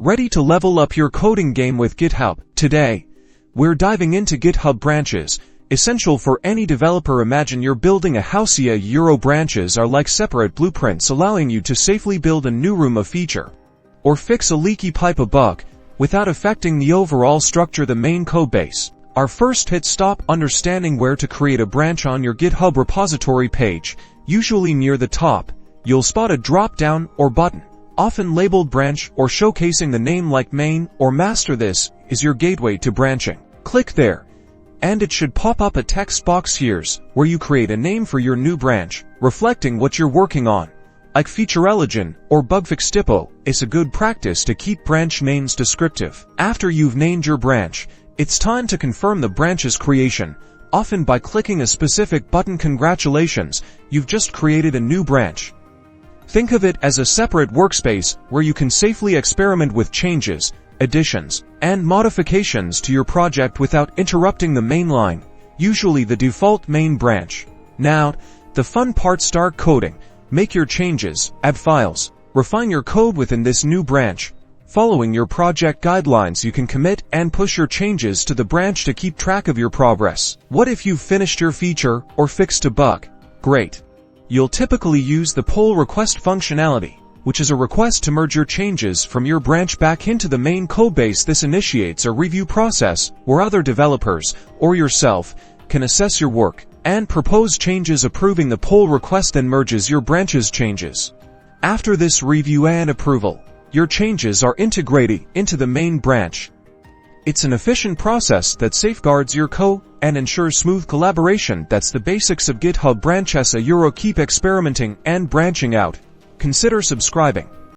Ready to level up your coding game with GitHub? Today, we're diving into GitHub branches, essential for any developer. Imagine you're building a house. Euro branches are like separate blueprints, allowing you to safely build a new room, a feature, or fix a leaky pipe, a bug, without affecting the overall structure, the main codebase. Our first hit stop: understanding where to create a branch. On your GitHub repository page, usually near the top, you'll spot a drop-down or button, often labeled branch or showcasing the name like main or master. This is your gateway to branching. Click there, and it should pop up a text box. Here's where you create a name for your new branch, reflecting what you're working on, like feature elegant or bugfix typo. It's a good practice to keep branch names descriptive. After you've named your branch, it's time to confirm the branch's creation, often by clicking a specific button. Congratulations, you've just created a new branch. Think of it as a separate workspace where you can safely experiment with changes, additions, and modifications to your project without interrupting the main line, usually the default main branch. Now, the fun part: start coding. Make your changes, add files, refine your code within this new branch. Following your project guidelines, you can commit and push your changes to the branch to keep track of your progress. What if you've finished your feature or fixed a bug? Great. You'll typically use the pull request functionality, which is a request to merge your changes from your branch back into the main codebase. This initiates a review process where other developers or yourself can assess your work and propose changes. Approving the pull request then merges your branch's changes. After this review and approval, your changes are integrated into the main branch. It's an efficient process that safeguards your code and ensures smooth collaboration. That's the basics of GitHub branches. Keep experimenting and branching out. Consider subscribing.